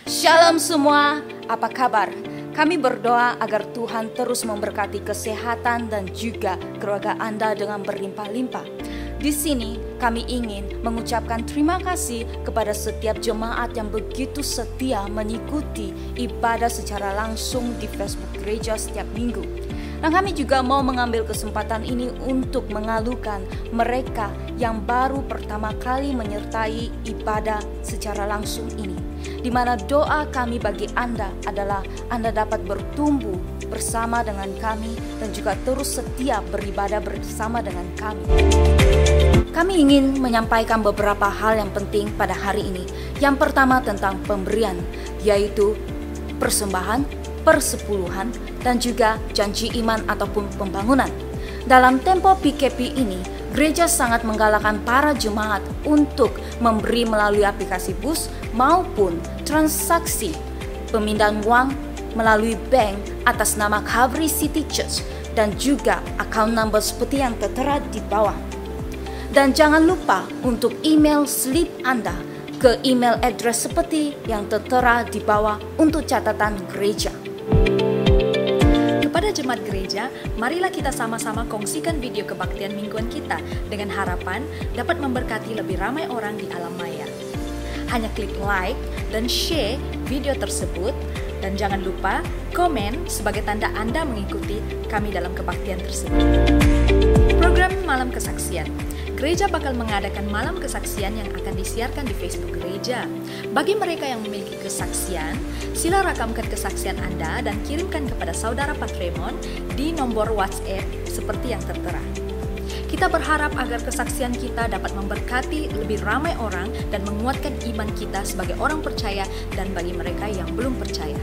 Shalom semua, apa kabar? Kami berdoa agar Tuhan terus memberkati kesehatan dan juga keluarga Anda dengan berlimpah-limpah. Di sini kami ingin mengucapkan terima kasih kepada setiap jemaat yang begitu setia mengikuti ibadah secara langsung di Facebook Gereja setiap minggu. Dan kami juga mau mengambil kesempatan ini untuk mengalukan mereka yang baru pertama kali menyertai ibadah secara langsung ini, di mana doa kami bagi Anda adalah Anda dapat bertumbuh bersama dengan kami dan juga terus setia beribadah bersama dengan kami. Kami ingin menyampaikan beberapa hal yang penting pada hari ini. Yang pertama tentang pemberian, yaitu persembahan, persepuluhan, dan juga janji iman ataupun pembangunan. Dalam tempo PKP ini, gereja sangat menggalakkan para jemaat untuk memberi melalui aplikasi BUS maupun transaksi pemindahan uang melalui bank atas nama Calvary City Church dan juga account number seperti yang tertera di bawah. Dan jangan lupa untuk email slip Anda ke email address seperti yang tertera di bawah untuk catatan gereja. Kepada jemaat gereja, marilah kita sama-sama kongsikan video kebaktian mingguan kita dengan harapan dapat memberkati lebih ramai orang di alam maya. Hanya klik like dan share video tersebut dan jangan lupa komen sebagai tanda Anda mengikuti kami dalam kebaktian tersebut. Program Malam Kesaksian. Gereja bakal mengadakan malam kesaksian yang akan disiarkan di Facebook gereja. Bagi mereka yang memiliki kesaksian, sila rakamkan kesaksian Anda dan kirimkan kepada saudara Patremon di nomor WhatsApp seperti yang tertera. Kita berharap agar kesaksian kita dapat memberkati lebih ramai orang dan menguatkan iman kita sebagai orang percaya dan bagi mereka yang belum percaya.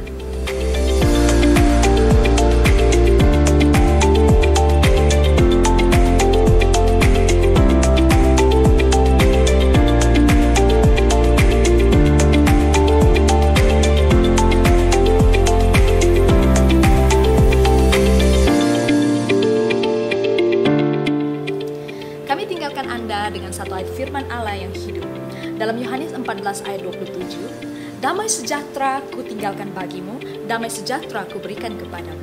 Dengan satu ayat firman Allah yang hidup. Dalam Yohanes 14 ayat 27, damai sejahtera ku tinggalkan bagimu, damai sejahtera ku berikan kepadamu.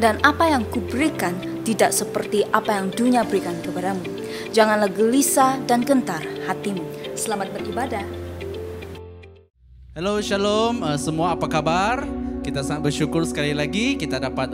Dan apa yang kuberikan tidak seperti apa yang dunia berikan kepadamu. Janganlah gelisah dan gentar hatimu. Selamat beribadah. Halo, shalom semua, apa kabar? Kita sangat bersyukur sekali lagi kita dapat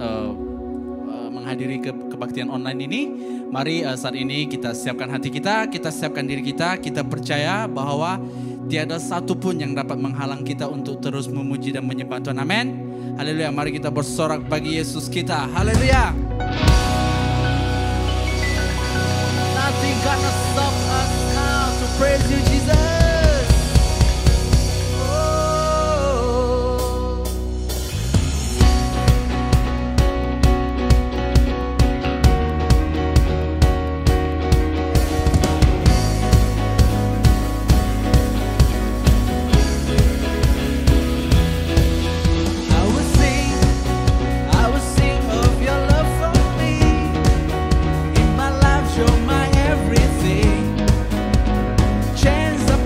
menghadiri kebaktian online ini. Mari saat ini kita siapkan hati kita siapkan diri kita percaya bahwa tiada satu pun yang dapat menghalang kita untuk terus memuji dan menyembah Tuhan. Amin. Haleluya. Mari kita bersorak bagi Yesus kita. Haleluya. Nothing gonna stop us now to praise you, Jesus. You're my everything. Chains are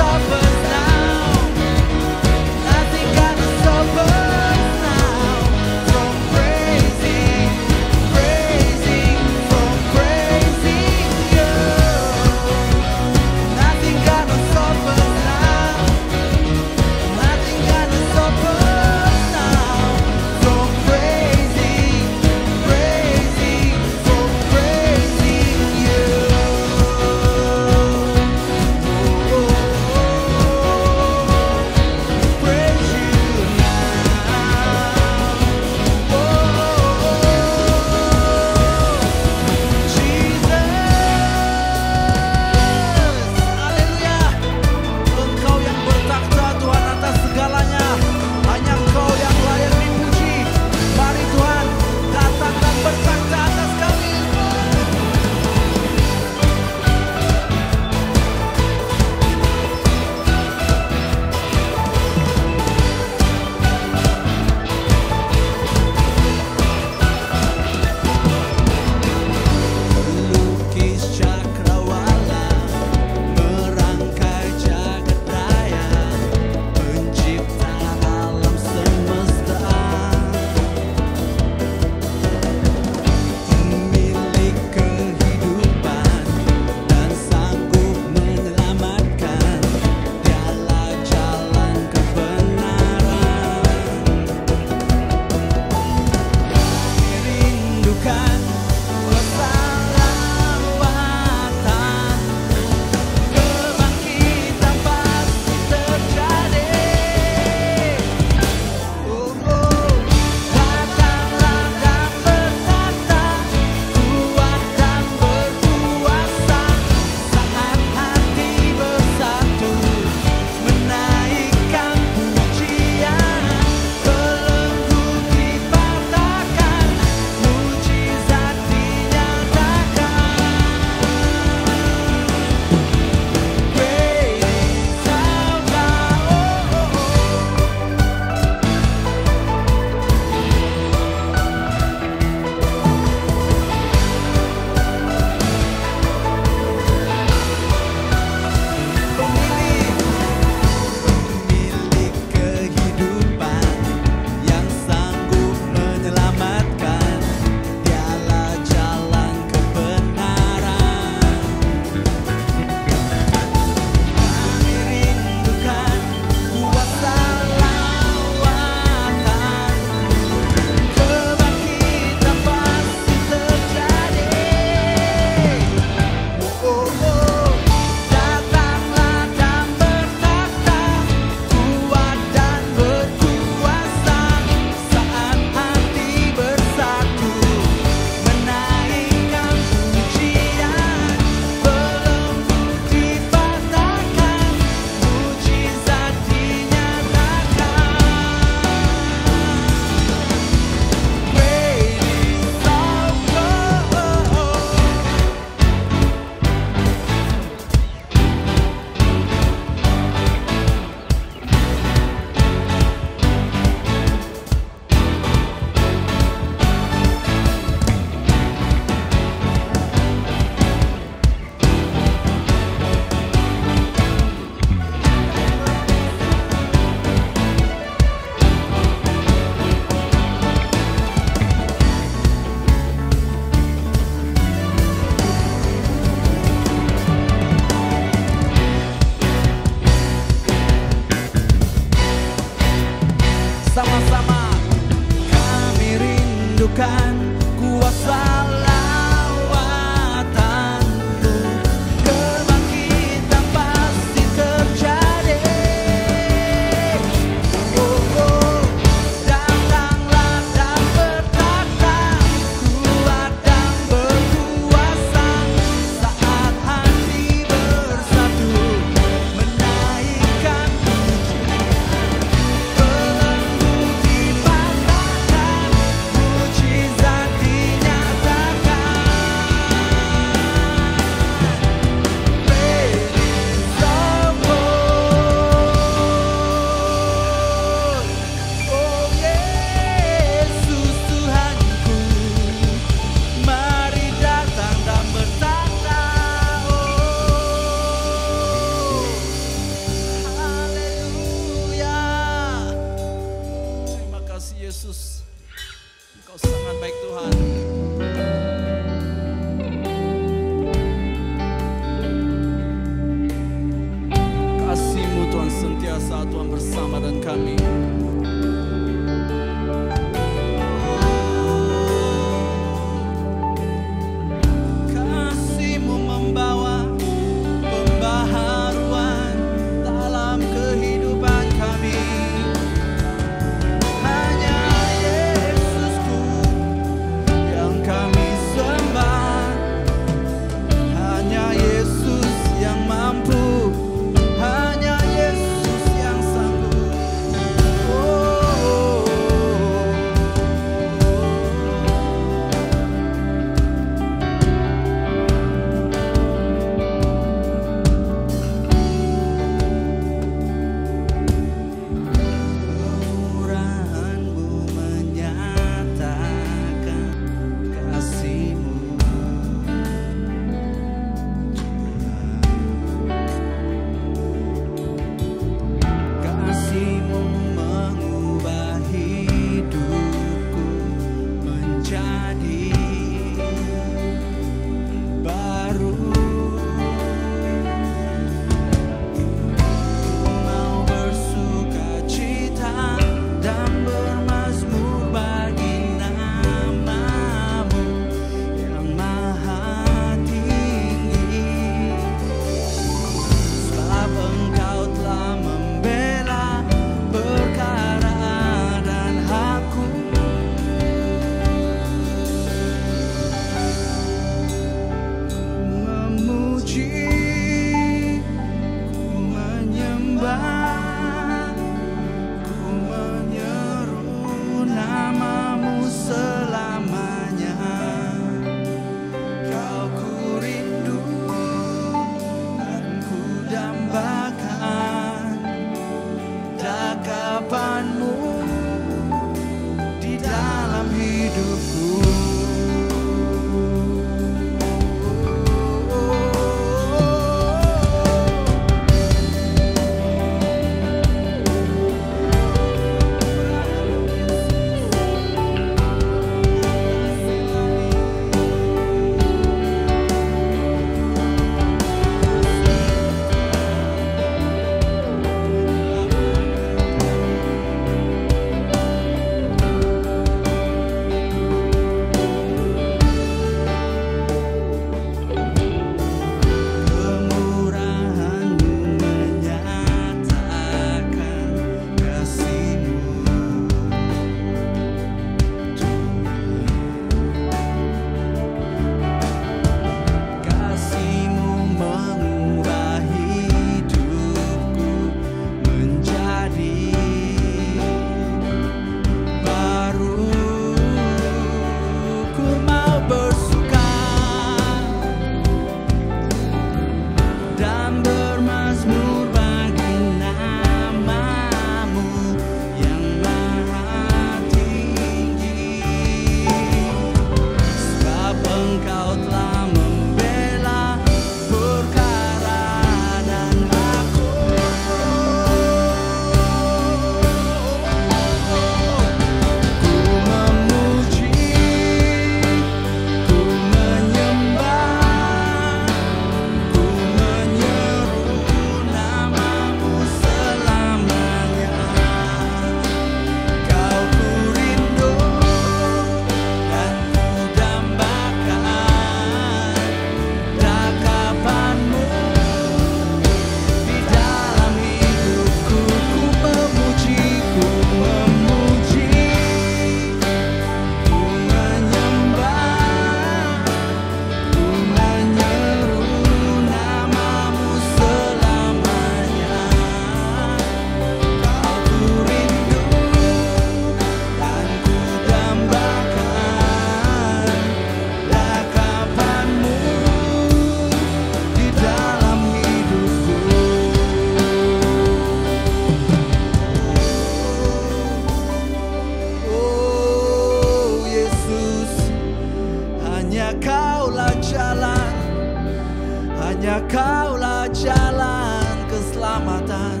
hanya Kaulah jalan keselamatan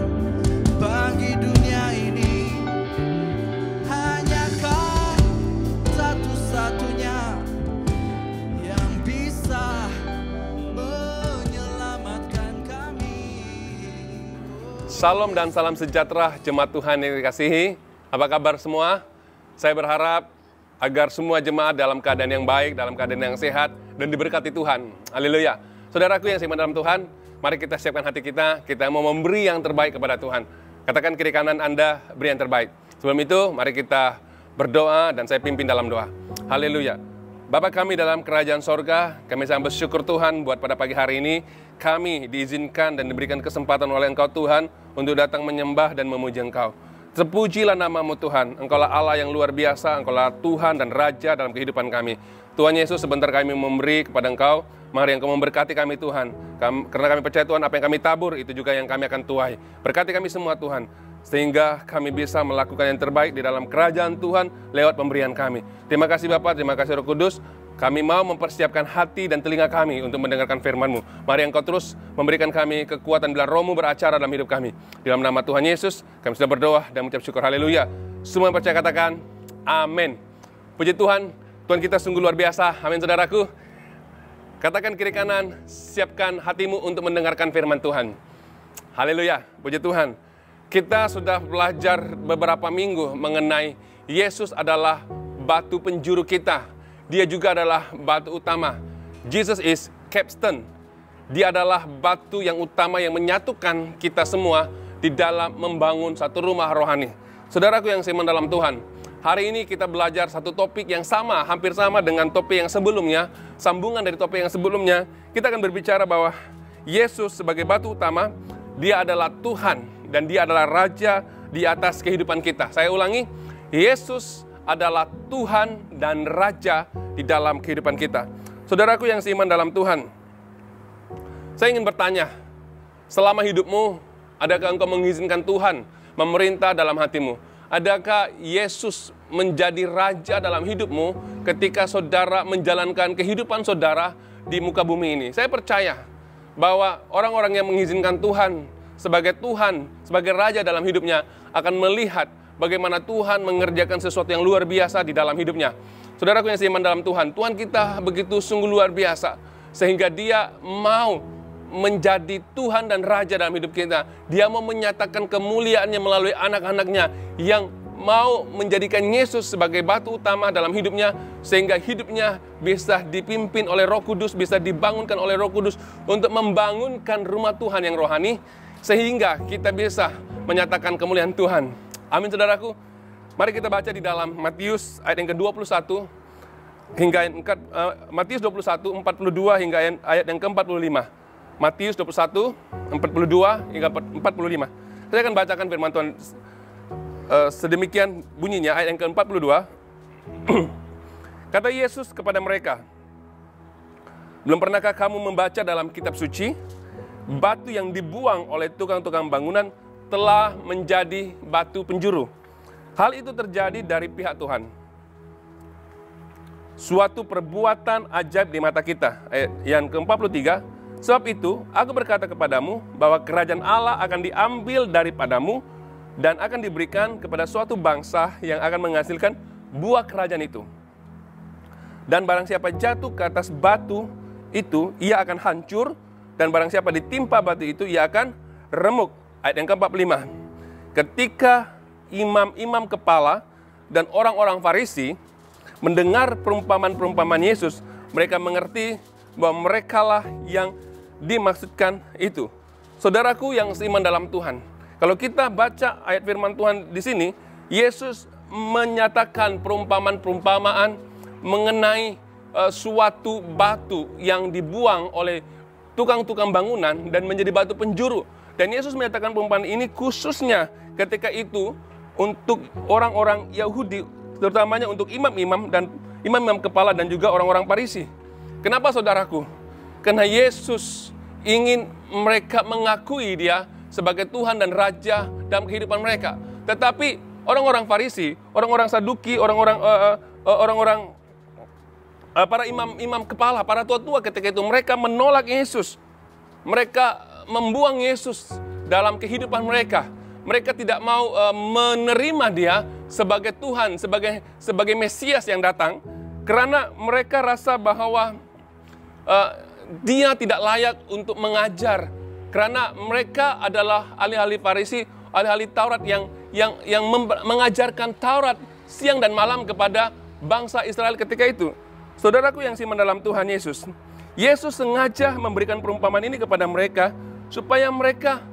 bagi dunia ini. Hanya Kau satu-satunya yang bisa menyelamatkan kami. Salam dan salam sejahtera jemaat Tuhan yang dikasihi. Apa kabar semua? Saya berharap agar semua jemaat dalam keadaan yang baik, dalam keadaan yang sehat, dan diberkati Tuhan. Haleluya. Saudaraku yang seiman dalam Tuhan, mari kita siapkan hati kita mau memberi yang terbaik kepada Tuhan. Katakan kiri kanan Anda, beri yang terbaik. Sebelum itu, mari kita berdoa dan saya pimpin dalam doa. Haleluya. Bapa kami dalam kerajaan sorga, kami sangat bersyukur Tuhan buat pada pagi hari ini, kami diizinkan dan diberikan kesempatan oleh Engkau Tuhan untuk datang menyembah dan memuji Engkau. Terpujilah nama-Mu Tuhan, Engkaulah Allah yang luar biasa, Engkaulah Tuhan dan Raja dalam kehidupan kami. Tuhan Yesus, sebentar kami memberi kepada Engkau, mari Engkau memberkati kami Tuhan. Karena kami percaya Tuhan, apa yang kami tabur, itu juga yang kami akan tuai. Berkati kami semua Tuhan, sehingga kami bisa melakukan yang terbaik di dalam kerajaan Tuhan lewat pemberian kami. Terima kasih Bapa, terima kasih Roh Kudus. Kami mau mempersiapkan hati dan telinga kami untuk mendengarkan firman-Mu. Mari Engkau terus memberikan kami kekuatan bila Roh-Mu beracara dalam hidup kami. Di dalam nama Tuhan Yesus, kami sudah berdoa dan mengucap syukur. Haleluya. Semua yang percaya katakan, amin. Puji Tuhan, Tuhan kita sungguh luar biasa. Amin saudaraku. Katakan kiri kanan, siapkan hatimu untuk mendengarkan firman Tuhan. Haleluya, puji Tuhan. Kita sudah belajar beberapa minggu mengenai Yesus adalah batu penjuru kita. Dia juga adalah batu utama. Jesus is capstone. Dia adalah batu yang utama yang menyatukan kita semua di dalam membangun satu rumah rohani. Saudaraku yang seiman dalam Tuhan, hari ini kita belajar satu topik yang sama, hampir sama dengan topik yang sebelumnya. Sambungan dari topik yang sebelumnya, kita akan berbicara bahwa Yesus sebagai batu utama, Dia adalah Tuhan dan Dia adalah Raja di atas kehidupan kita. Saya ulangi, Yesus adalah Tuhan dan Raja di dalam kehidupan kita. Saudaraku yang seiman dalam Tuhan, saya ingin bertanya, selama hidupmu, adakah engkau mengizinkan Tuhan memerintah dalam hatimu? Adakah Yesus menjadi Raja dalam hidupmu ketika saudara menjalankan kehidupan saudara di muka bumi ini? Saya percaya bahwa orang-orang yang mengizinkan Tuhan, sebagai Raja dalam hidupnya, akan melihat bagaimana Tuhan mengerjakan sesuatu yang luar biasa di dalam hidupnya. Saudaraku yang seiman dalam Tuhan, Tuhan kita begitu sungguh luar biasa, sehingga Dia mau menjadi Tuhan dan Raja dalam hidup kita. Dia mau menyatakan kemuliaannya melalui anak-anaknya yang mau menjadikan Yesus sebagai batu utama dalam hidupnya, sehingga hidupnya bisa dipimpin oleh Roh Kudus, bisa dibangunkan oleh Roh Kudus untuk membangunkan rumah Tuhan yang rohani, sehingga kita bisa menyatakan kemuliaan Tuhan. Amin saudaraku. Mari kita baca di dalam Matius ayat yang ke-21 hingga Matius 21 42 hingga ayat yang ke-45. Matius 21 42 hingga 45. Saya akan bacakan firman Tuhan sedemikian bunyinya, ayat yang ke-42. Kata Yesus kepada mereka, belum pernahkah kamu membaca dalam kitab suci, batu yang dibuang oleh tukang-tukang bangunan telah menjadi batu penjuru. Hal itu terjadi dari pihak Tuhan. Suatu perbuatan ajaib di mata kita. Ayat yang ke-43. Sebab itu, aku berkata kepadamu bahwa kerajaan Allah akan diambil daripadamu dan akan diberikan kepada suatu bangsa yang akan menghasilkan buah kerajaan itu. Dan barang siapa jatuh ke atas batu itu, ia akan hancur, dan barang siapa ditimpa batu itu, ia akan remuk. Ayat yang ke-45. Ketika imam-imam kepala dan orang-orang Farisi mendengar perumpamaan-perumpamaan Yesus, mereka mengerti bahwa merekalah yang dimaksudkan itu. Saudaraku yang seiman dalam Tuhan, kalau kita baca ayat firman Tuhan di sini, Yesus menyatakan perumpamaan-perumpamaan mengenai suatu batu yang dibuang oleh tukang-tukang bangunan dan menjadi batu penjuru. Dan Yesus menyatakan perumpamaan ini khususnya ketika itu untuk orang-orang Yahudi, terutamanya untuk imam-imam dan imam-imam kepala dan juga orang-orang Farisi. Kenapa saudaraku? Karena Yesus ingin mereka mengakui Dia sebagai Tuhan dan Raja dalam kehidupan mereka. Tetapi orang-orang Farisi, orang-orang Saduki, para imam-imam kepala, para tua-tua ketika itu mereka menolak Yesus. mereka membuang Yesus dalam kehidupan mereka. Mereka tidak mau menerima Dia sebagai Tuhan, sebagai Mesias yang datang, karena mereka rasa bahwa Dia tidak layak untuk mengajar, karena mereka adalah ahli-ahli Farisi, ahli-ahli Taurat yang mengajarkan Taurat siang dan malam kepada bangsa Israel ketika itu. Saudaraku yang siman dalam Tuhan Yesus, Yesus sengaja memberikan perumpamaan ini kepada mereka supaya mereka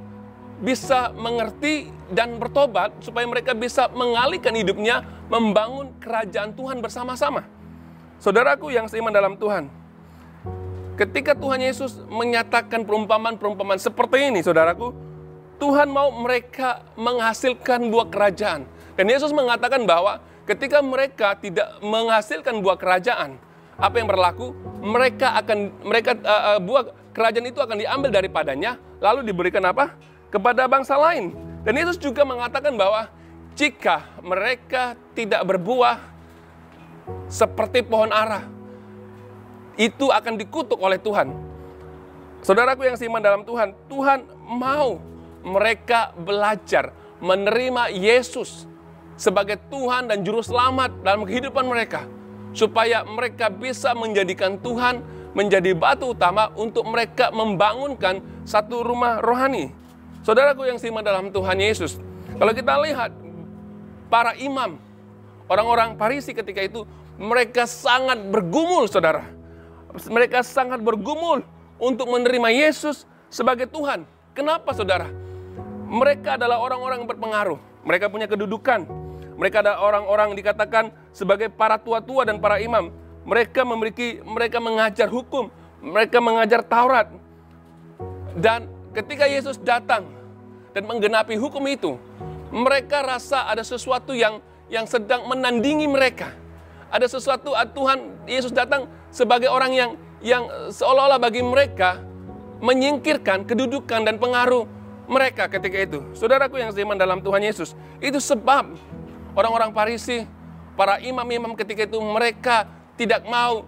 bisa mengerti dan bertobat, supaya mereka bisa mengalihkan hidupnya, membangun kerajaan Tuhan bersama-sama. Saudaraku yang seiman dalam Tuhan, ketika Tuhan Yesus menyatakan perumpamaan-perumpamaan seperti ini, saudaraku, Tuhan mau mereka menghasilkan buah kerajaan. Dan Yesus mengatakan bahwa ketika mereka tidak menghasilkan buah kerajaan, apa yang berlaku? Buah kerajaan itu akan diambil daripadanya, lalu diberikan apa? Kepada bangsa lain. Dan Yesus juga mengatakan bahwa jika mereka tidak berbuah seperti pohon ara, itu akan dikutuk oleh Tuhan. Saudaraku yang seiman dalam Tuhan, Tuhan mau mereka belajar menerima Yesus sebagai Tuhan dan Juru Selamat dalam kehidupan mereka, supaya mereka bisa menjadikan Tuhan menjadi batu utama untuk mereka membangunkan satu rumah rohani. Saudaraku yang seiman dalam Tuhan Yesus, kalau kita lihat para imam, orang-orang Farisi ketika itu, mereka sangat bergumul, saudara. Mereka sangat bergumul untuk menerima Yesus sebagai Tuhan. Kenapa, saudara? Mereka adalah orang-orang yang berpengaruh. Mereka punya kedudukan. Mereka adalah orang-orang dikatakan sebagai para tua-tua dan para imam. Mereka mengajar hukum. Mereka mengajar Taurat. Dan ketika Yesus datang dan menggenapi hukum itu, mereka rasa ada sesuatu yang sedang menandingi mereka. Ada sesuatu, Tuhan Yesus datang sebagai orang yang seolah-olah bagi mereka menyingkirkan kedudukan dan pengaruh mereka ketika itu. Saudaraku yang seiman dalam Tuhan Yesus, itu sebab orang-orang Farisi, para imam-imam ketika itu, mereka tidak mau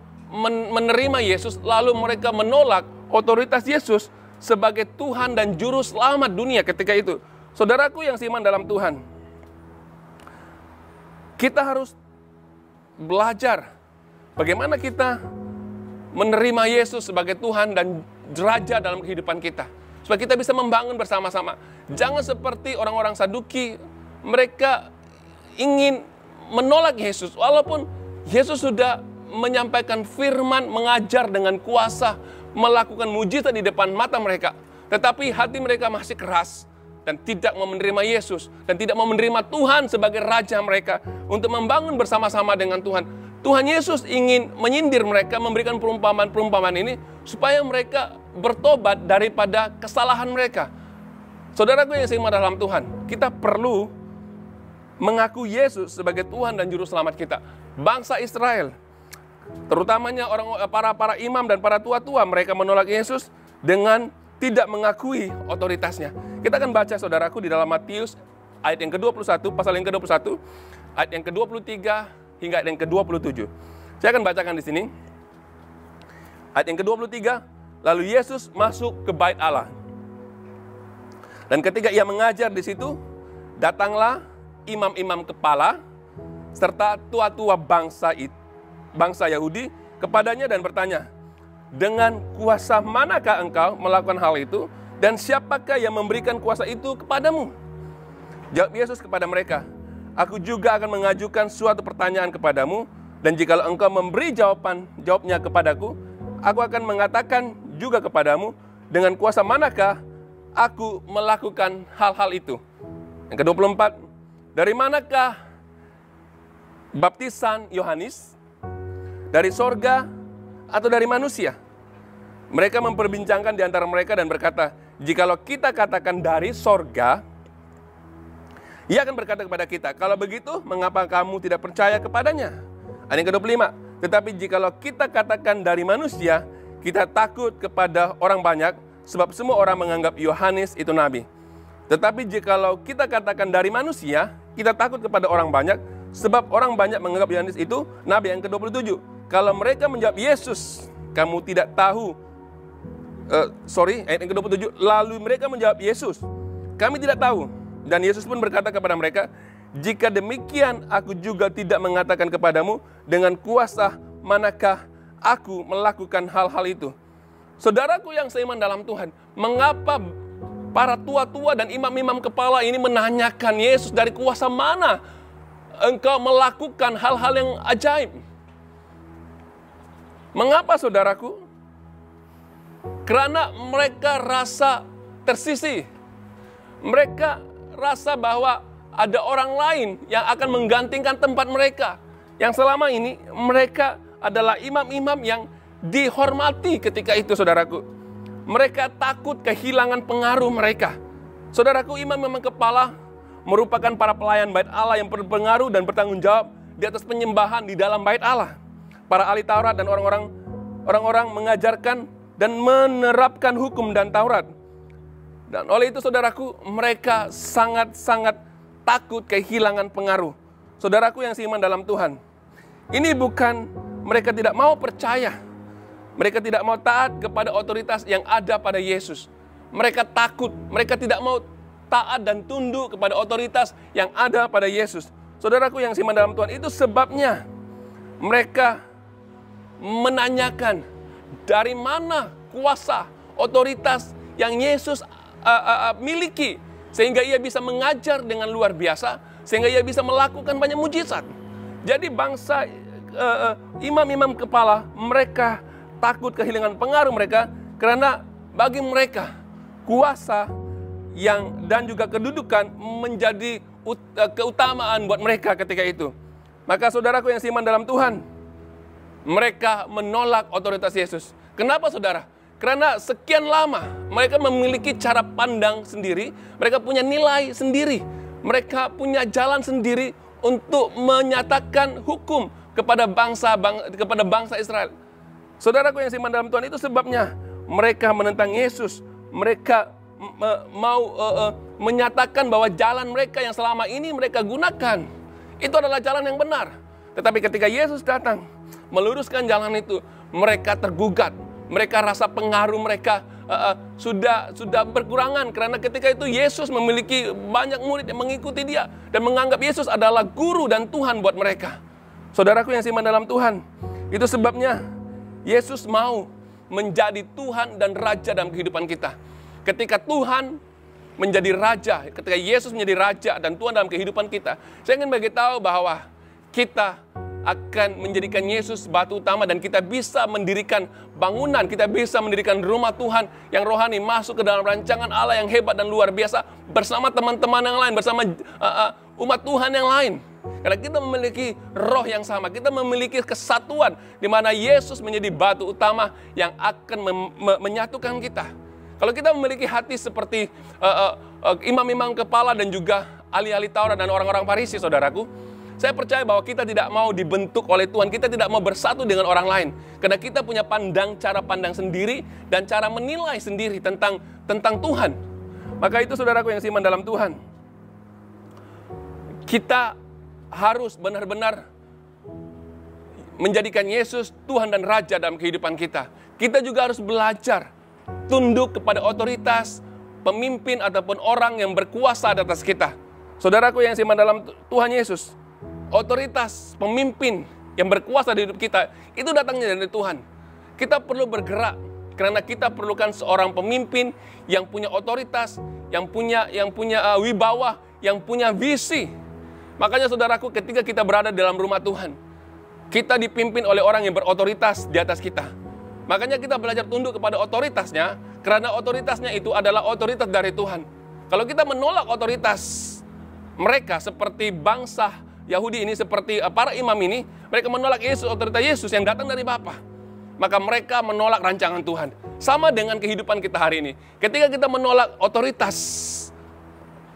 menerima Yesus, lalu mereka menolak otoritas Yesus sebagai Tuhan dan Juru Selamat dunia ketika itu. Saudaraku yang seiman dalam Tuhan, kita harus belajar bagaimana kita menerima Yesus sebagai Tuhan dan Raja dalam kehidupan kita, supaya kita bisa membangun bersama-sama. Jangan seperti orang-orang Saduki, mereka ingin menolak Yesus, walaupun Yesus sudah menyampaikan firman, mengajar dengan kuasa, melakukan mujizat di depan mata mereka, tetapi hati mereka masih keras dan tidak mau menerima Yesus dan tidak mau menerima Tuhan sebagai Raja mereka untuk membangun bersama-sama dengan Tuhan. Tuhan Yesus ingin menyindir mereka, memberikan perumpamaan-perumpamaan ini supaya mereka bertobat daripada kesalahan mereka. Saudaraku yang seiman dalam Tuhan, kita perlu mengaku Yesus sebagai Tuhan dan Juru Selamat kita. Bangsa Israel, terutamanya para imam dan para tua-tua, mereka menolak Yesus dengan tidak mengakui otoritasnya. Kita akan baca, saudaraku, di dalam Matius ayat yang ke-21, pasal yang ke-21, ayat yang ke-23 hingga ayat yang ke-27. Saya akan bacakan di sini. Ayat yang ke-23, lalu Yesus masuk ke bait Allah. Dan ketika ia mengajar di situ, datanglah imam-imam kepala serta tua-tua bangsa Yahudi kepadanya dan bertanya, dengan kuasa manakah engkau melakukan hal itu, dan siapakah yang memberikan kuasa itu kepadamu? Jawab Yesus kepada mereka, aku juga akan mengajukan suatu pertanyaan kepadamu, dan jikalau engkau memberi jawabnya kepadaku, aku akan mengatakan juga kepadamu, dengan kuasa manakah aku melakukan hal-hal itu. Yang ke-24, dari manakah baptisan Yohanes? Dari sorga atau dari manusia? Mereka memperbincangkan di antara mereka dan berkata, jikalau kita katakan dari sorga, ia akan berkata kepada kita, kalau begitu mengapa kamu tidak percaya kepadanya? Ayat yang ke-25, tetapi jikalau kita katakan dari manusia, kita takut kepada orang banyak, sebab semua orang menganggap Yohanes itu nabi. Tetapi jikalau kita katakan dari manusia, kita takut kepada orang banyak, sebab orang banyak menganggap Yohanes itu nabi. Yang ke-27, kalau mereka menjawab Yesus, kamu tidak tahu ayat yang ke-27, lalu mereka menjawab Yesus, kami tidak tahu. Dan Yesus pun berkata kepada mereka, jika demikian aku juga tidak mengatakan kepadamu dengan kuasa manakah aku melakukan hal-hal itu. Saudaraku yang seiman dalam Tuhan, mengapa para tua-tua dan imam-imam kepala ini menanyakan Yesus, dari kuasa mana engkau melakukan hal-hal yang ajaib? Mengapa saudaraku? Karena mereka rasa tersisih. Mereka rasa bahwa ada orang lain yang akan menggantikan tempat mereka. Yang selama ini mereka adalah imam-imam yang dihormati ketika itu, saudaraku. Mereka takut kehilangan pengaruh mereka. Saudaraku, imam-imam kepala merupakan para pelayan bait Allah yang berpengaruh dan bertanggung jawab di atas penyembahan di dalam bait Allah. Para ahli Taurat dan orang-orang mengajarkan dan menerapkan hukum dan Taurat. Dan oleh itu saudaraku, mereka sangat-sangat takut kehilangan pengaruh. Saudaraku yang seiman dalam Tuhan, ini bukan mereka tidak mau percaya, mereka tidak mau taat kepada otoritas yang ada pada Yesus. Mereka takut, mereka tidak mau taat dan tunduk kepada otoritas yang ada pada Yesus. Saudaraku yang seiman dalam Tuhan, itu sebabnya mereka menanyakan dari mana kuasa, otoritas yang Yesus miliki, sehingga ia bisa mengajar dengan luar biasa, sehingga ia bisa melakukan banyak mujizat. Jadi bangsa imam-imam kepala, mereka takut kehilangan pengaruh mereka, karena bagi mereka kuasa dan juga kedudukan menjadi keutamaan buat mereka ketika itu. Maka saudaraku yang seiman dalam Tuhan, mereka menolak otoritas Yesus. Kenapa saudara? Karena sekian lama mereka memiliki cara pandang sendiri, mereka punya nilai sendiri, mereka punya jalan sendiri untuk menyatakan hukum kepada bangsa Israel. Saudaraku yang seiman dalam Tuhan, itu sebabnya mereka menentang Yesus. Mereka mau menyatakan bahwa jalan mereka yang selama ini mereka gunakan itu adalah jalan yang benar. Tetapi ketika Yesus datang meluruskan jalan itu, mereka tergugat. Mereka rasa pengaruh mereka sudah berkurangan, karena ketika itu Yesus memiliki banyak murid yang mengikuti dia dan menganggap Yesus adalah guru dan Tuhan buat mereka. Saudaraku yang seiman dalam Tuhan, itu sebabnya Yesus mau menjadi Tuhan dan Raja dalam kehidupan kita. Ketika Tuhan menjadi Raja, ketika Yesus menjadi Raja dan Tuhan dalam kehidupan kita, saya ingin beritahu bahwa kita akan menjadikan Yesus batu utama dan kita bisa mendirikan bangunan, kita bisa mendirikan rumah Tuhan yang rohani, masuk ke dalam rancangan Allah yang hebat dan luar biasa bersama teman-teman yang lain, bersama umat Tuhan yang lain. Karena kita memiliki roh yang sama, kita memiliki kesatuan di mana Yesus menjadi batu utama yang akan menyatukan kita. Kalau kita memiliki hati seperti imam-imam kepala dan juga ahli-ahli Taurat dan orang-orang Farisi, saudaraku, saya percaya bahwa kita tidak mau dibentuk oleh Tuhan, kita tidak mau bersatu dengan orang lain. Karena kita punya cara pandang sendiri dan cara menilai sendiri tentang Tuhan. Maka itu saudaraku yang seiman dalam Tuhan, kita harus benar-benar menjadikan Yesus Tuhan dan Raja dalam kehidupan kita. Kita juga harus belajar tunduk kepada otoritas, pemimpin ataupun orang yang berkuasa di atas kita. Saudaraku yang seiman dalam Tuhan Yesus, otoritas, pemimpin yang berkuasa di hidup kita, itu datangnya dari Tuhan. Kita perlu bergerak, karena kita perlukan seorang pemimpin yang punya otoritas, yang punya wibawa, yang punya visi. Makanya saudaraku, ketika kita berada dalam rumah Tuhan, kita dipimpin oleh orang yang berotoritas di atas kita. Makanya kita belajar tunduk kepada otoritasnya, karena otoritasnya itu adalah otoritas dari Tuhan. Kalau kita menolak otoritas mereka seperti bangsa Yahudi ini, seperti para imam ini, mereka menolak Yesus, otoritas Yesus yang datang dari Bapa. Maka mereka menolak rancangan Tuhan. Sama dengan kehidupan kita hari ini. Ketika kita menolak otoritas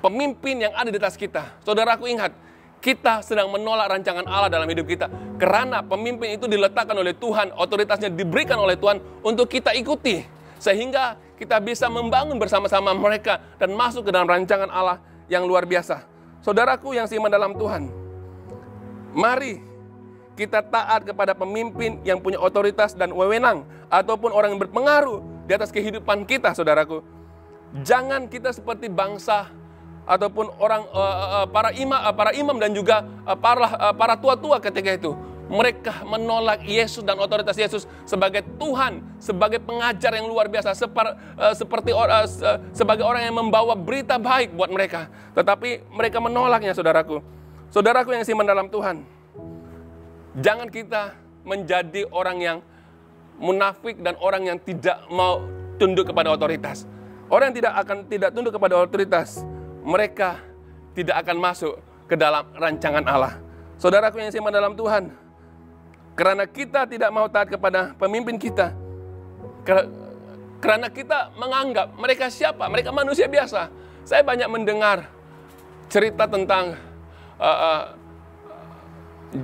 pemimpin yang ada di atas kita, saudaraku ingat, kita sedang menolak rancangan Allah dalam hidup kita. Karena pemimpin itu diletakkan oleh Tuhan, otoritasnya diberikan oleh Tuhan untuk kita ikuti. Sehingga kita bisa membangun bersama-sama mereka dan masuk ke dalam rancangan Allah yang luar biasa. Saudaraku yang seiman dalam Tuhan, mari kita taat kepada pemimpin yang punya otoritas dan wewenang, ataupun orang yang berpengaruh di atas kehidupan kita, saudaraku. Jangan kita seperti bangsa ataupun orang para imam dan juga para tua-tua ketika itu. Mereka menolak Yesus dan otoritas Yesus sebagai Tuhan, sebagai pengajar yang luar biasa, sebagai orang yang membawa berita baik buat mereka. Tetapi mereka menolaknya, saudaraku. Saudaraku yang seiman dalam Tuhan, jangan kita menjadi orang yang munafik dan orang yang tidak mau tunduk kepada otoritas. Orang yang tidak tunduk kepada otoritas, mereka tidak akan masuk ke dalam rancangan Allah. Saudaraku yang seiman dalam Tuhan, karena kita tidak mau taat kepada pemimpin kita, karena kita menganggap mereka siapa? Mereka manusia biasa. Saya banyak mendengar cerita tentang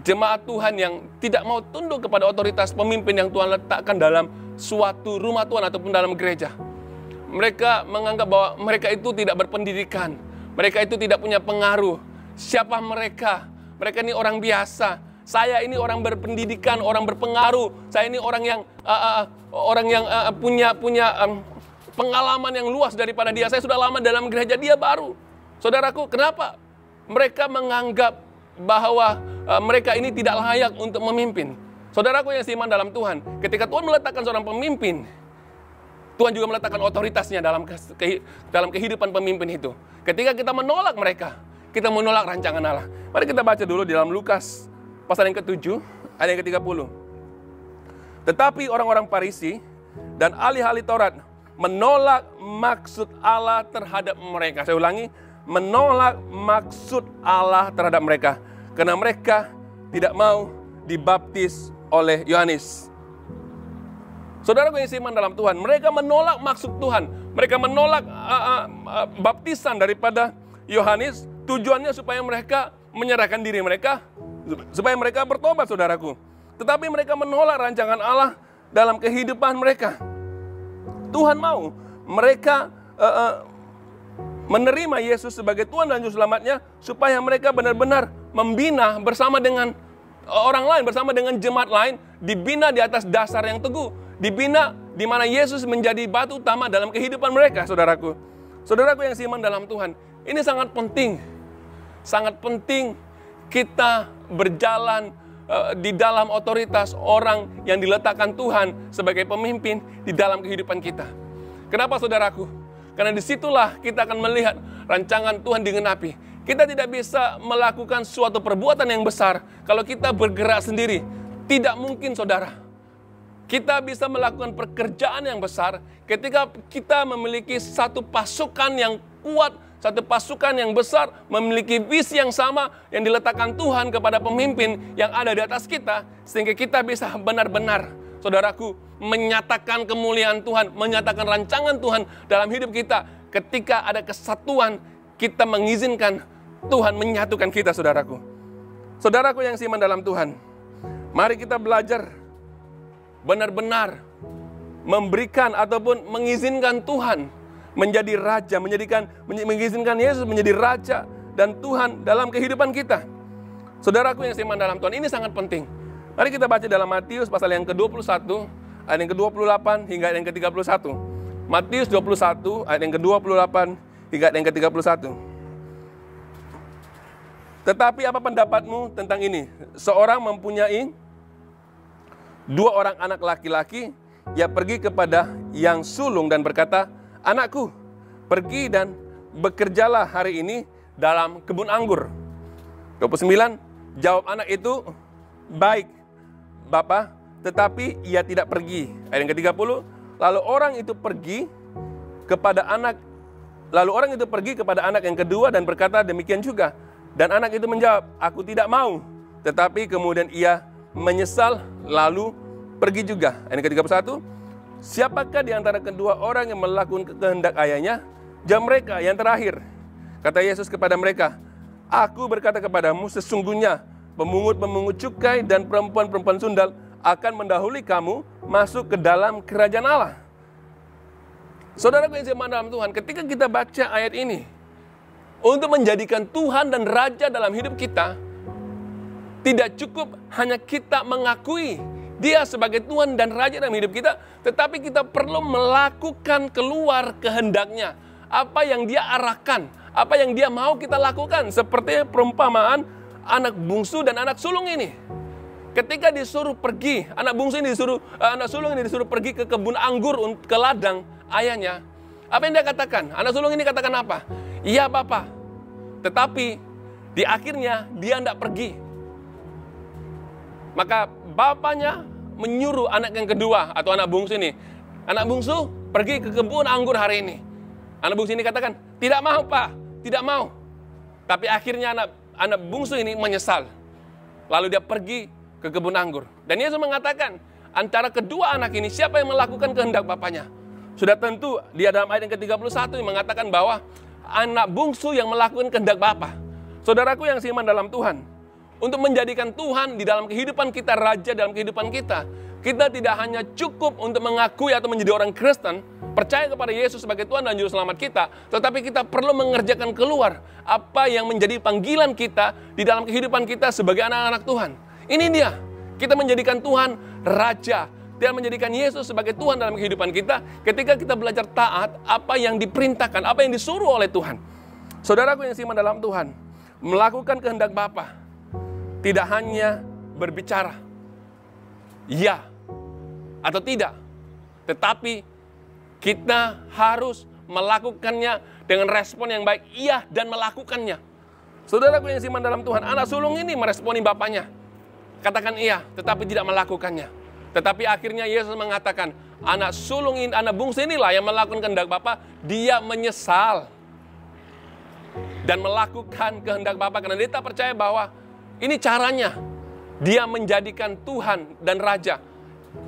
jemaat Tuhan yang tidak mau tunduk kepada otoritas pemimpin yang Tuhan letakkan dalam suatu rumah Tuhan ataupun dalam gereja. Mereka menganggap bahwa mereka itu tidak berpendidikan, mereka itu tidak punya pengaruh. Siapa mereka? Mereka ini orang biasa. Saya ini orang berpendidikan, orang berpengaruh. Saya ini orang yang punya pengalaman yang luas daripada dia. Saya sudah lama dalam gereja, dia baru. Saudaraku, kenapa mereka menganggap bahwa mereka ini tidak layak untuk memimpin? Saudaraku yang seiman dalam Tuhan, ketika Tuhan meletakkan seorang pemimpin, Tuhan juga meletakkan otoritasnya dalam kehidupan pemimpin itu. Ketika kita menolak mereka, kita menolak rancangan Allah. Mari kita baca dulu di dalam Lukas pasal yang ke-7, ayat yang ke-30. Tetapi orang-orang Farisi dan ahli-ahli Taurat menolak maksud Allah terhadap mereka. Saya ulangi, menolak maksud Allah terhadap mereka. Karena mereka tidak mau dibaptis oleh Yohanes. Saudaraku yang seiman dalam Tuhan, mereka menolak maksud Tuhan. Mereka menolak baptisan daripada Yohanes. Tujuannya supaya mereka menyerahkan diri mereka, supaya mereka bertobat, saudaraku. Tetapi mereka menolak rancangan Allah dalam kehidupan mereka. Tuhan mau mereka menerima Yesus sebagai Tuhan dan Juru Selamatnya, supaya mereka benar-benar membina bersama dengan orang lain, bersama dengan jemaat lain, dibina di atas dasar yang teguh, dibina di mana Yesus menjadi batu utama dalam kehidupan mereka, saudaraku. Saudaraku yang seiman dalam Tuhan, ini sangat penting. Sangat penting kita berjalan di dalam otoritas orang yang diletakkan Tuhan sebagai pemimpin di dalam kehidupan kita. Kenapa, saudaraku? Karena disitulah kita akan melihat rancangan Tuhan digenapi. Kita tidak bisa melakukan suatu perbuatan yang besar kalau kita bergerak sendiri. Tidak mungkin, saudara. Kita bisa melakukan pekerjaan yang besar ketika kita memiliki satu pasukan yang kuat, satu pasukan yang besar, memiliki visi yang sama yang diletakkan Tuhan kepada pemimpin yang ada di atas kita, sehingga kita bisa benar-benar, saudaraku, menyatakan kemuliaan Tuhan, menyatakan rancangan Tuhan dalam hidup kita. Ketika ada kesatuan, kita mengizinkan Tuhan menyatukan kita, saudaraku. Saudaraku yang seiman dalam Tuhan, mari kita belajar benar-benar memberikan ataupun mengizinkan Tuhan menjadi raja, mengizinkan Yesus menjadi raja dan Tuhan dalam kehidupan kita. Saudaraku yang seiman dalam Tuhan, ini sangat penting. Mari kita baca dalam Matius pasal yang ke-21, ayat yang ke-28 hingga ayat yang ke-31. Matius 21, ayat yang ke-28 hingga ayat yang ke-31. Tetapi apa pendapatmu tentang ini? Seorang mempunyai 2 orang anak laki-laki, ia pergi kepada yang sulung dan berkata, "Anakku, pergi dan bekerjalah hari ini dalam kebun anggur." 29, jawab anak itu, "Baik, Bapa," tetapi ia tidak pergi. Ayat yang ke-30, lalu orang itu pergi kepada anak yang kedua dan berkata demikian juga. Dan anak itu menjawab, "Aku tidak mau." Tetapi kemudian ia menyesal lalu pergi juga. Ayat yang ke-31, siapakah di antara kedua orang yang melakukan kehendak ayahnya? Jawab mereka, yang terakhir. Kata Yesus kepada mereka, "Aku berkata kepadamu, sesungguhnya pemungut-pemungut cukai dan perempuan-perempuan sundal akan mendahului kamu masuk ke dalam kerajaan Allah." Saudaraku yang seiman dalam Tuhan, ketika kita baca ayat ini, untuk menjadikan Tuhan dan Raja dalam hidup kita, tidak cukup hanya kita mengakui Dia sebagai Tuhan dan Raja dalam hidup kita, tetapi kita perlu melakukan keluar kehendaknya. Apa yang Dia arahkan, apa yang Dia mau kita lakukan. Seperti perumpamaan anak bungsu dan anak sulung ini. Ketika disuruh pergi, anak sulung ini disuruh pergi ke kebun anggur, ke ladang ayahnya. Apa yang dia katakan? Anak sulung ini katakan apa? Iya Bapak. Tetapi di akhirnya dia tidak pergi. Maka bapaknya menyuruh anak yang kedua atau anak bungsu ini. Anak bungsu pergi ke kebun anggur hari ini. Anak bungsu ini katakan, tidak mau Pak, tidak mau. Tapi akhirnya anak bungsu ini menyesal. Lalu dia pergi ke kebun anggur. Dan Yesus mengatakan, antara kedua anak ini siapa yang melakukan kehendak bapaknya? Sudah tentu dia dalam ayat yang ke-31 yang mengatakan bahwa anak bungsu yang melakukan kehendak Bapa. Saudaraku yang seiman dalam Tuhan, untuk menjadikan Tuhan di dalam kehidupan kita, Raja dalam kehidupan kita, kita tidak hanya cukup untuk mengakui atau menjadi orang Kristen, percaya kepada Yesus sebagai Tuhan dan Juru Selamat kita, tetapi kita perlu mengerjakan keluar apa yang menjadi panggilan kita di dalam kehidupan kita sebagai anak-anak Tuhan. Ini dia, kita menjadikan Tuhan Raja, dan menjadikan Yesus sebagai Tuhan dalam kehidupan kita ketika kita belajar taat apa yang diperintahkan, apa yang disuruh oleh Tuhan. Saudaraku yang seiman dalam Tuhan, melakukan kehendak Bapa tidak hanya berbicara ya atau tidak, tetapi kita harus melakukannya dengan respon yang baik, iya, dan melakukannya. Saudaraku yang seiman dalam Tuhan, anak sulung ini meresponi bapaknya, katakan iya, tetapi tidak melakukannya. Tetapi akhirnya Yesus mengatakan, anak sulung ini, anak bungsu inilah yang melakukan kehendak Bapa. Dia menyesal dan melakukan kehendak Bapa karena dia tak percaya bahwa ini caranya dia menjadikan Tuhan dan Raja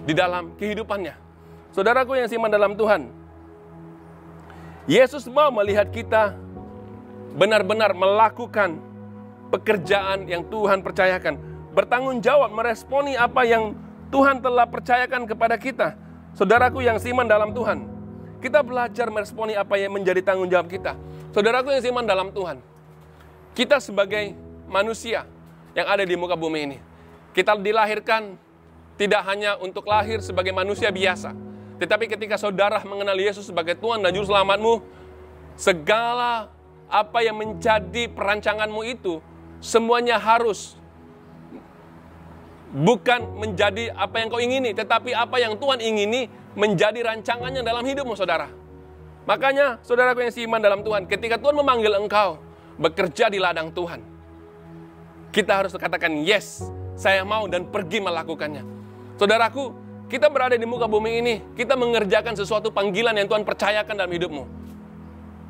di dalam kehidupannya. Saudaraku yang seiman dalam Tuhan, Yesus mau melihat kita benar-benar melakukan pekerjaan yang Tuhan percayakan, bertanggung jawab meresponi apa yang Tuhan telah percayakan kepada kita. Saudaraku yang seiman dalam Tuhan, kita belajar meresponi apa yang menjadi tanggung jawab kita. Saudaraku yang seiman dalam Tuhan, kita sebagai manusia yang ada di muka bumi ini, kita dilahirkan tidak hanya untuk lahir sebagai manusia biasa, tetapi ketika saudara mengenal Yesus sebagai Tuhan dan Juru Selamatmu, segala apa yang menjadi perancanganmu itu semuanya harus bukan menjadi apa yang kau ingini, tetapi apa yang Tuhan ingini menjadi rancangannya dalam hidupmu, saudara. Makanya, saudaraku yang seiman dalam Tuhan, ketika Tuhan memanggil engkau bekerja di ladang Tuhan, kita harus katakan, yes, saya mau dan pergi melakukannya. Saudaraku, kita berada di muka bumi ini, kita mengerjakan sesuatu panggilan yang Tuhan percayakan dalam hidupmu.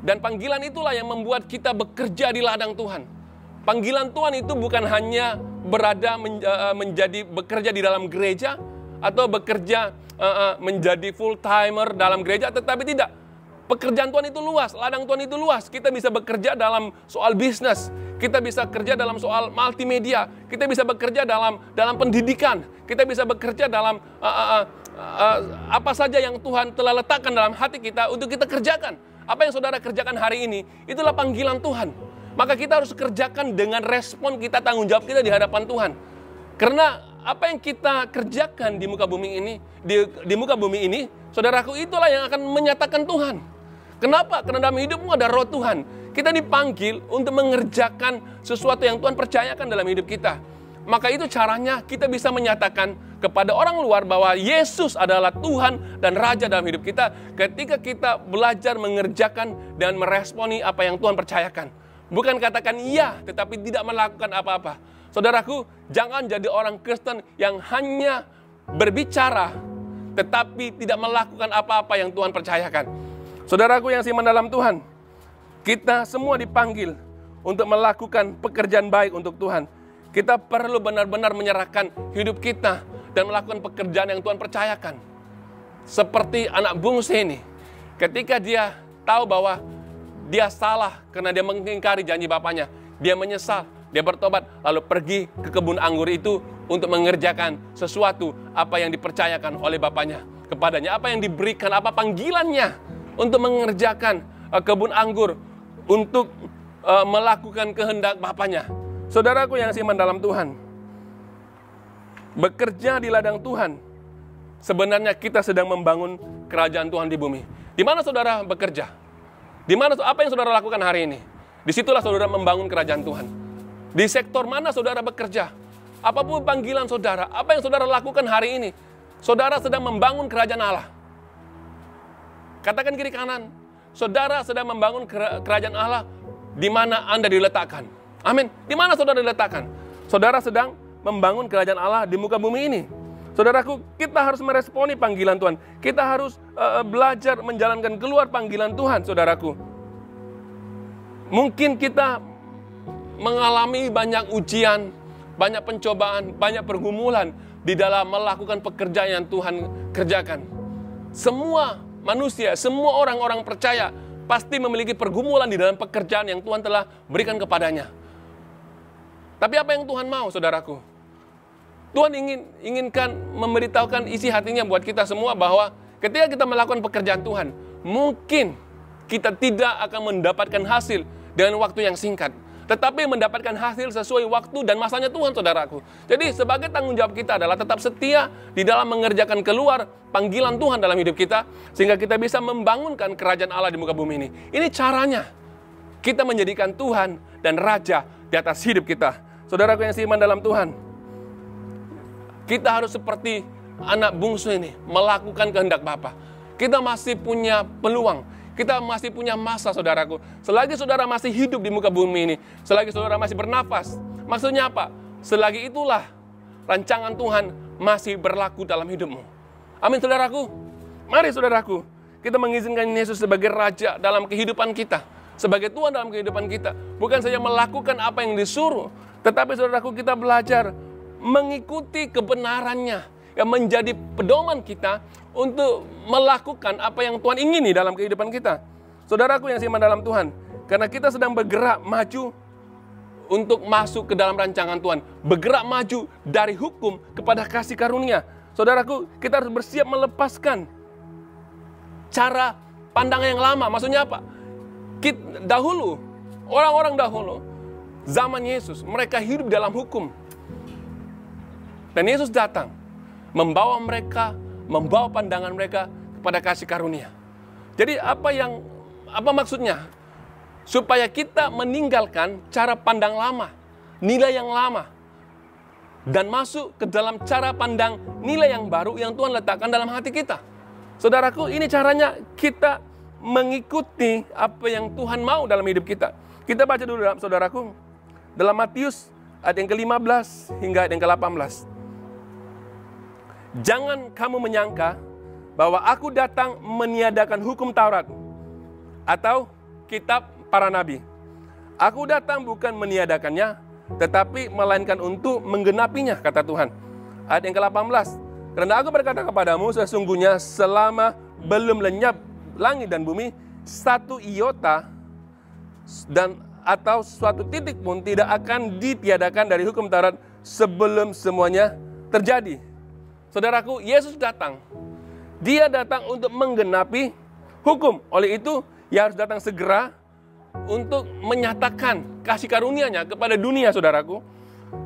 Dan panggilan itulah yang membuat kita bekerja di ladang Tuhan. Panggilan Tuhan itu bukan hanya bekerja di dalam gereja atau bekerja menjadi full timer dalam gereja, tetapi tidak. Pekerjaan Tuhan itu luas, ladang Tuhan itu luas. Kita bisa bekerja dalam soal bisnis, kita bisa kerja dalam soal multimedia, kita bisa bekerja dalam pendidikan, kita bisa bekerja dalam apa saja yang Tuhan telah letakkan dalam hati kita untuk kita kerjakan. Apa yang saudara kerjakan hari ini, itulah panggilan Tuhan. Maka kita harus kerjakan dengan respon kita, tanggung jawab kita di hadapan Tuhan. Karena apa yang kita kerjakan di muka bumi ini, di muka bumi ini, saudaraku, itulah yang akan menyatakan Tuhan. Kenapa? Karena dalam hidupmu ada roh Tuhan. Kita dipanggil untuk mengerjakan sesuatu yang Tuhan percayakan dalam hidup kita. Maka itu caranya kita bisa menyatakan kepada orang luar bahwa Yesus adalah Tuhan dan Raja dalam hidup kita ketika kita belajar mengerjakan dan meresponi apa yang Tuhan percayakan. Bukan katakan iya, tetapi tidak melakukan apa-apa. Saudaraku, jangan jadi orang Kristen yang hanya berbicara, tetapi tidak melakukan apa-apa yang Tuhan percayakan. Saudaraku yang seiman dalam Tuhan, kita semua dipanggil untuk melakukan pekerjaan baik untuk Tuhan. Kita perlu benar-benar menyerahkan hidup kita dan melakukan pekerjaan yang Tuhan percayakan. Seperti anak bungsu ini, ketika dia tahu bahwa dia salah karena dia mengingkari janji bapaknya, dia menyesal, dia bertobat, lalu pergi ke kebun anggur itu untuk mengerjakan sesuatu apa yang dipercayakan oleh bapaknya kepadanya, apa yang diberikan, apa panggilannya untuk mengerjakan kebun anggur, untuk melakukan kehendak bapaknya. Saudaraku yang seiman dalam Tuhan, bekerja di ladang Tuhan, sebenarnya kita sedang membangun kerajaan Tuhan di bumi. Di mana saudara bekerja? Di mana, apa yang saudara lakukan hari ini? Disitulah saudara membangun kerajaan Tuhan. Di sektor mana saudara bekerja? Apapun panggilan saudara, apa yang saudara lakukan hari ini, saudara sedang membangun kerajaan Allah. Katakan kiri kanan, saudara sedang membangun kerajaan Allah di mana Anda diletakkan. Amin. Di mana saudara diletakkan? Saudara sedang membangun kerajaan Allah di muka bumi ini. Saudaraku, kita harus meresponi panggilan Tuhan. Kita harus belajar menjalankan keluar panggilan Tuhan, saudaraku. Mungkin kita mengalami banyak ujian, banyak pencobaan, banyak pergumulan di dalam melakukan pekerjaan yang Tuhan kerjakan. Semua manusia, semua orang-orang percaya pasti memiliki pergumulan di dalam pekerjaan yang Tuhan telah berikan kepadanya. Tapi apa yang Tuhan mau, saudaraku? Tuhan inginkan memberitahukan isi hatinya buat kita semua bahwa ketika kita melakukan pekerjaan Tuhan, mungkin kita tidak akan mendapatkan hasil dengan waktu yang singkat, tetapi mendapatkan hasil sesuai waktu dan masanya Tuhan, saudaraku. Jadi sebagai tanggung jawab kita adalah tetap setia di dalam mengerjakan keluar panggilan Tuhan dalam hidup kita, sehingga kita bisa membangunkan kerajaan Allah di muka bumi ini. Ini caranya kita menjadikan Tuhan dan Raja di atas hidup kita. Saudaraku yang seiman dalam Tuhan, kita harus seperti anak bungsu ini, melakukan kehendak Bapa. Kita masih punya peluang, kita masih punya masa, saudaraku. Selagi saudara masih hidup di muka bumi ini, selagi saudara masih bernafas, maksudnya apa? Selagi itulah rancangan Tuhan masih berlaku dalam hidupmu. Amin, saudaraku. Mari, saudaraku, kita mengizinkan Yesus sebagai Raja dalam kehidupan kita, sebagai Tuhan dalam kehidupan kita. Bukan saja melakukan apa yang disuruh, tetapi saudaraku, kita belajar mengikuti kebenarannya yang menjadi pedoman kita untuk melakukan apa yang Tuhan ingini dalam kehidupan kita. Saudaraku yang seiman dalam Tuhan, karena kita sedang bergerak maju untuk masuk ke dalam rancangan Tuhan, bergerak maju dari hukum kepada kasih karunia. Saudaraku, kita harus bersiap melepaskan cara pandang yang lama. Maksudnya apa? Dahulu, orang-orang dahulu, zaman Yesus, mereka hidup dalam hukum. Dan Yesus datang, membawa mereka, membawa pandangan mereka kepada kasih karunia. Jadi apa maksudnya? Supaya kita meninggalkan cara pandang lama, nilai yang lama, dan masuk ke dalam cara pandang nilai yang baru yang Tuhan letakkan dalam hati kita. Saudaraku, ini caranya kita mengikuti apa yang Tuhan mau dalam hidup kita. Kita baca dulu, saudaraku, dalam Matius ayat yang ke-15 hingga ayat yang ke-18. Jangan kamu menyangka bahwa aku datang meniadakan hukum Taurat atau kitab para nabi. Aku datang bukan meniadakannya, tetapi melainkan untuk menggenapinya, kata Tuhan. Ayat yang ke-18. Karena aku berkata kepadamu, sesungguhnya selama belum lenyap langit dan bumi, satu iota dan atau suatu titik pun tidak akan ditiadakan dari hukum Taurat sebelum semuanya terjadi. Saudaraku, Yesus datang. Dia datang untuk menggenapi hukum. Oleh itu, Ia harus datang segera untuk menyatakan kasih karunia-Nya kepada dunia, saudaraku.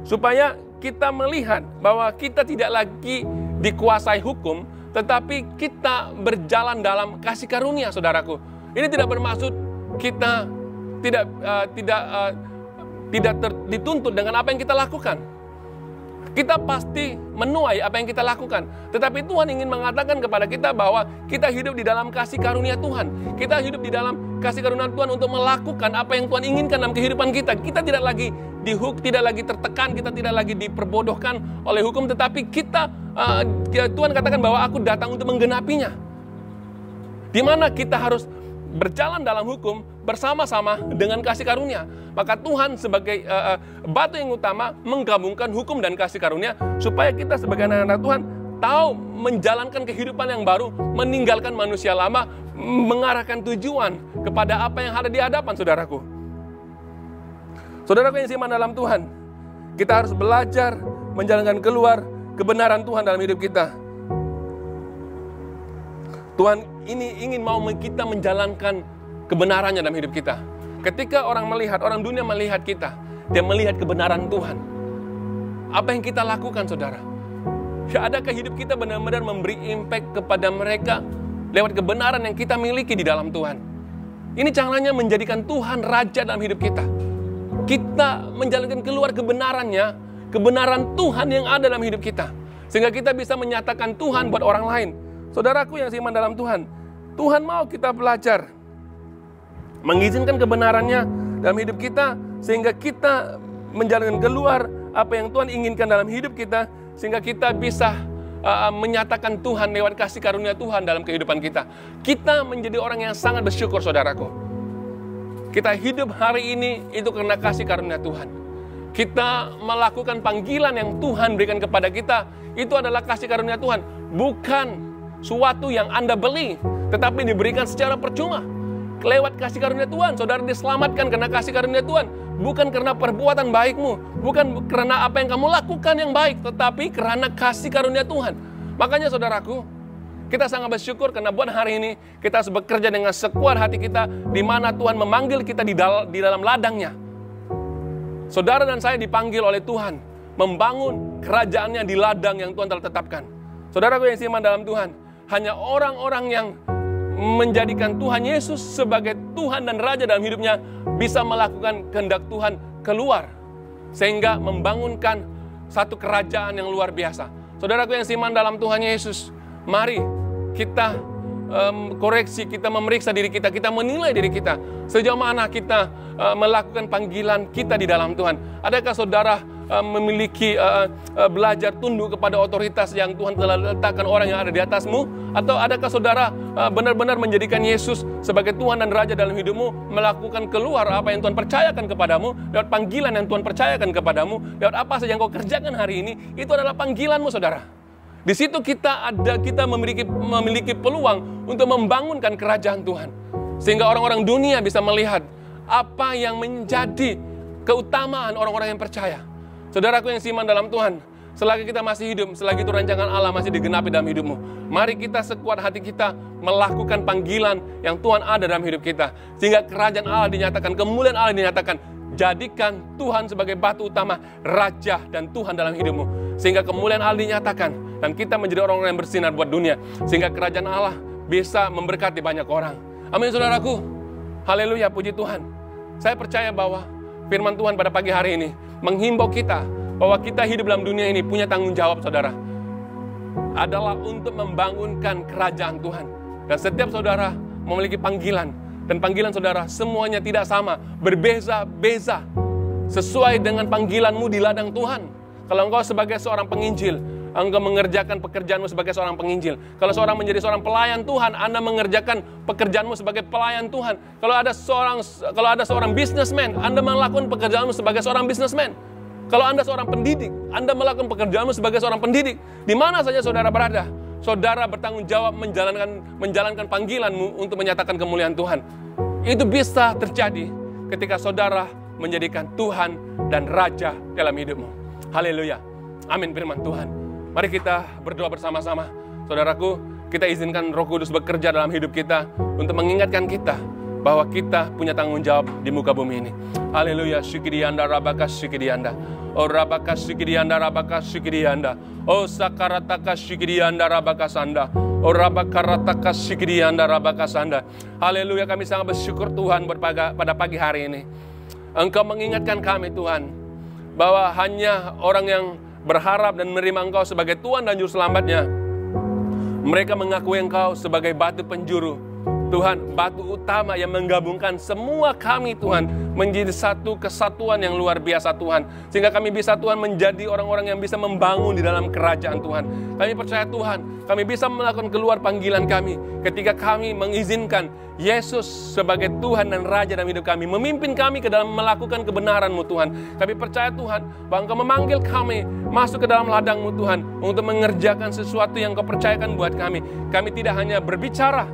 Supaya kita melihat bahwa kita tidak lagi dikuasai hukum, tetapi kita berjalan dalam kasih karunia, saudaraku. Ini tidak bermaksud kita tidak dituntut dengan apa yang kita lakukan. Kita pasti menuai apa yang kita lakukan. Tetapi Tuhan ingin mengatakan kepada kita bahwa kita hidup di dalam kasih karunia Tuhan. Kita hidup di dalam kasih karunia Tuhan untuk melakukan apa yang Tuhan inginkan dalam kehidupan kita. Kita tidak lagi tidak lagi tertekan, kita tidak lagi diperbodohkan oleh hukum. Tetapi Tuhan katakan bahwa aku datang untuk menggenapinya. Di mana kita harus berjalan dalam hukum bersama-sama dengan kasih karunia. Maka Tuhan sebagai batu yang utama menggabungkan hukum dan kasih karunia supaya kita sebagai anak-anak Tuhan tahu menjalankan kehidupan yang baru, meninggalkan manusia lama, mengarahkan tujuan kepada apa yang ada di hadapan, saudaraku. Saudaraku yang seiman dalam Tuhan, kita harus belajar menjalankan keluar kebenaran Tuhan dalam hidup kita. Tuhan ini ingin mau kita menjalankan kebenarannya dalam hidup kita. Ketika orang dunia melihat kita, dia melihat kebenaran Tuhan. Apa yang kita lakukan, saudara? Adakah hidup kita benar-benar memberi impact kepada mereka lewat kebenaran yang kita miliki di dalam Tuhan? Ini caranya menjadikan Tuhan Raja dalam hidup kita. Kita menjalankan keluar kebenarannya, kebenaran Tuhan yang ada dalam hidup kita. Sehingga kita bisa menyatakan Tuhan buat orang lain. Saudaraku yang seiman dalam Tuhan, Tuhan mau kita belajar mengizinkan kebenarannya dalam hidup kita, sehingga kita menjalankan keluar apa yang Tuhan inginkan dalam hidup kita, sehingga kita bisa menyatakan Tuhan lewat kasih karunia Tuhan dalam kehidupan kita. Kita menjadi orang yang sangat bersyukur, saudaraku. Kita hidup hari ini itu karena kasih karunia Tuhan. Kita melakukan panggilan yang Tuhan berikan kepada kita, itu adalah kasih karunia Tuhan. Bukan suatu yang Anda beli, tetapi diberikan secara percuma. Lewat kasih karunia Tuhan, saudara diselamatkan karena kasih karunia Tuhan. Bukan karena perbuatan baikmu, bukan karena apa yang kamu lakukan yang baik, tetapi karena kasih karunia Tuhan. Makanya saudaraku, kita sangat bersyukur karena buat hari ini kita harus bekerja dengan sekuat hati kita, di mana Tuhan memanggil kita di dalam ladangnya. Saudara dan saya dipanggil oleh Tuhan membangun kerajaannya di ladang yang Tuhan telah tetapkan. Saudaraku yang seiman dalam Tuhan, hanya orang-orang yang menjadikan Tuhan Yesus sebagai Tuhan dan Raja dalam hidupnya bisa melakukan kehendak Tuhan keluar, sehingga membangunkan satu kerajaan yang luar biasa. Saudaraku yang seiman dalam Tuhan Yesus, mari kita koreksi, kita memeriksa diri kita, kita menilai diri kita. Sejauh mana kita melakukan panggilan kita di dalam Tuhan. Adakah saudara memiliki belajar tunduk kepada otoritas yang Tuhan telah letakkan orang yang ada di atasmu? Atau adakah saudara benar-benar menjadikan Yesus sebagai Tuhan dan Raja dalam hidupmu, melakukan keluar apa yang Tuhan percayakan kepadamu, lewat panggilan yang Tuhan percayakan kepadamu, lewat apa saja yang kau kerjakan hari ini, itu adalah panggilanmu, saudara. Di situ kita memiliki peluang untuk membangunkan kerajaan Tuhan, sehingga orang-orang dunia bisa melihat apa yang menjadi keutamaan orang-orang yang percaya. Saudaraku yang seiman dalam Tuhan, selagi kita masih hidup, selagi itu rancangan Allah masih digenapi dalam hidupmu, mari kita sekuat hati kita melakukan panggilan yang Tuhan ada dalam hidup kita, sehingga kerajaan Allah dinyatakan, kemuliaan Allah dinyatakan. Jadikan Tuhan sebagai batu utama, Raja dan Tuhan dalam hidupmu, sehingga kemuliaan Allah dinyatakan, dan kita menjadi orang-orang yang bersinar buat dunia, sehingga kerajaan Allah bisa memberkati banyak orang. Amin, saudaraku. Haleluya, puji Tuhan. Saya percaya bahwa firman Tuhan pada pagi hari ini menghimbau kita bahwa kita hidup dalam dunia ini punya tanggung jawab, saudara, adalah untuk membangunkan kerajaan Tuhan. Dan setiap saudara memiliki panggilan, dan panggilan saudara semuanya tidak sama, berbeza-beza sesuai dengan panggilanmu di ladang Tuhan. Kalau engkau sebagai seorang penginjil, engkau mengerjakan pekerjaanmu sebagai seorang penginjil. Kalau seorang menjadi seorang pelayan Tuhan, Anda mengerjakan pekerjaanmu sebagai pelayan Tuhan. Kalau ada seorang businessman, Anda melakukan pekerjaanmu sebagai seorang businessman. Kalau Anda seorang pendidik, Anda melakukan pekerjaanmu sebagai seorang pendidik. Di mana saja saudara berada, saudara bertanggung jawab menjalankan panggilanmu untuk menyatakan kemuliaan Tuhan. Itu bisa terjadi ketika saudara menjadikan Tuhan dan Raja dalam hidupmu. Haleluya. Amin, firman Tuhan. Mari kita berdoa bersama-sama. Saudaraku, kita izinkan Roh Kudus bekerja dalam hidup kita untuk mengingatkan kita bahwa kita punya tanggung jawab di muka bumi ini. Haleluya. Syukidiyanda rabakas syukidiyanda. Oh rabakas syukidiyanda rabakas syukidiyanda. Oh sakarataka syukidiyanda rabakasanda. Oh rabakarataka syukidiyanda rabakasanda. Haleluya, kami sangat bersyukur Tuhan pada pagi hari ini. Engkau mengingatkan kami Tuhan, bahwa hanya orang yang berharap dan menerima Engkau sebagai Tuhan dan Juru Selamatnya, mereka mengakui Engkau sebagai batu penjuru. Tuhan, batu utama yang menggabungkan semua kami Tuhan menjadi satu kesatuan yang luar biasa Tuhan. Sehingga kami bisa Tuhan menjadi orang-orang yang bisa membangun di dalam kerajaan Tuhan. Kami percaya Tuhan, kami bisa melakukan keluar panggilan kami ketika kami mengizinkan Yesus sebagai Tuhan dan Raja dalam hidup kami, memimpin kami ke dalam melakukan kebenaran-Mu Tuhan. Kami percaya Tuhan bahwa Engkau memanggil kami masuk ke dalam ladang-Mu Tuhan untuk mengerjakan sesuatu yang Engkau percayakan buat kami. Kami tidak hanya berbicara,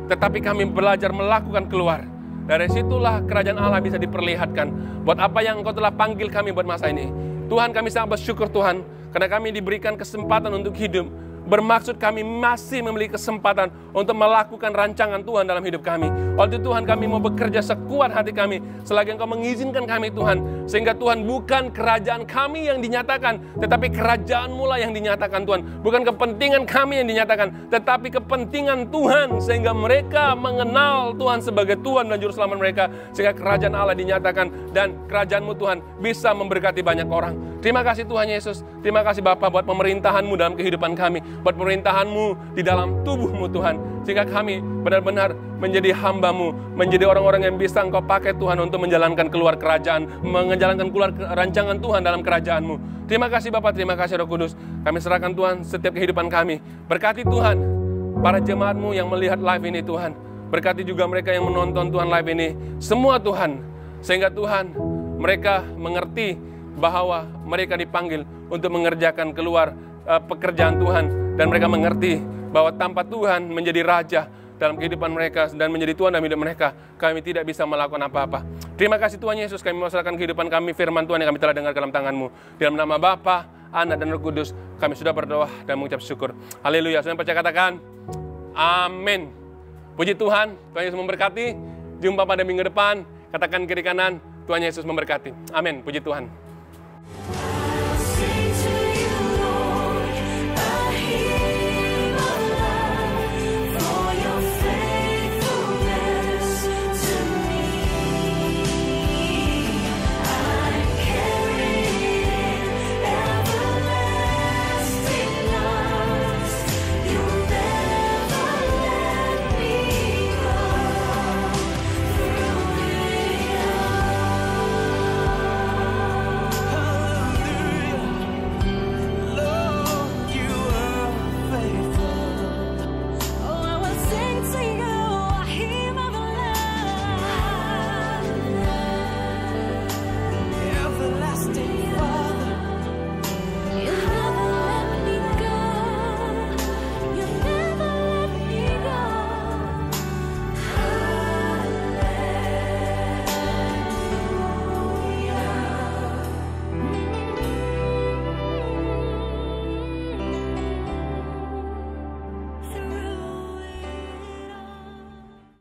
tetapi kami belajar melakukan keluar. Dari situlah kerajaan Allah bisa diperlihatkan buat apa yang Engkau telah panggil kami buat masa ini. Tuhan, kami sangat bersyukur Tuhan, karena kami diberikan kesempatan untuk hidup bermaksud kami masih memiliki kesempatan untuk melakukan rancangan Tuhan dalam hidup kami. Oleh itu Tuhan, kami mau bekerja sekuat hati kami selagi Engkau mengizinkan kami Tuhan. Sehingga Tuhan, bukan kerajaan kami yang dinyatakan, tetapi kerajaan-Mu lah yang dinyatakan Tuhan. Bukan kepentingan kami yang dinyatakan, tetapi kepentingan Tuhan. Sehingga mereka mengenal Tuhan sebagai Tuhan dan Juru Selamat mereka. Sehingga kerajaan Allah dinyatakan dan kerajaan-Mu Tuhan bisa memberkati banyak orang. Terima kasih Tuhan Yesus. Terima kasih Bapa buat pemerintahan-Mu dalam kehidupan kami. Buat pemerintahan-Mu di dalam tubuh-Mu Tuhan. Sehingga kami benar-benar menjadi hamba-Mu, menjadi orang-orang yang bisa Engkau pakai Tuhan untuk menjalankan keluar kerajaan, menjalankan keluar rancangan Tuhan dalam kerajaan-Mu. Terima kasih Bapa, terima kasih Roh Kudus. Kami serahkan Tuhan setiap kehidupan kami. Berkati Tuhan para jemaat-Mu yang melihat live ini Tuhan. Berkati juga mereka yang menonton Tuhan live ini. Semua Tuhan, sehingga Tuhan mereka mengerti bahwa mereka dipanggil untuk mengerjakan keluar pekerjaan Tuhan. Dan mereka mengerti bahwa tanpa Tuhan menjadi Raja dalam kehidupan mereka dan menjadi Tuhan dalam hidup mereka, kami tidak bisa melakukan apa-apa. Terima kasih Tuhan Yesus, kami menyerahkan kehidupan kami, firman Tuhan yang kami telah dengar dalam tangan-Mu. Dalam nama Bapa, Anak dan Roh Kudus, kami sudah berdoa dan mengucap syukur. Haleluya. Saya percaya katakan, amin. Puji Tuhan, Tuhan Yesus memberkati. Jumpa pada minggu depan. Katakan kiri kanan, Tuhan Yesus memberkati. Amin. Puji Tuhan.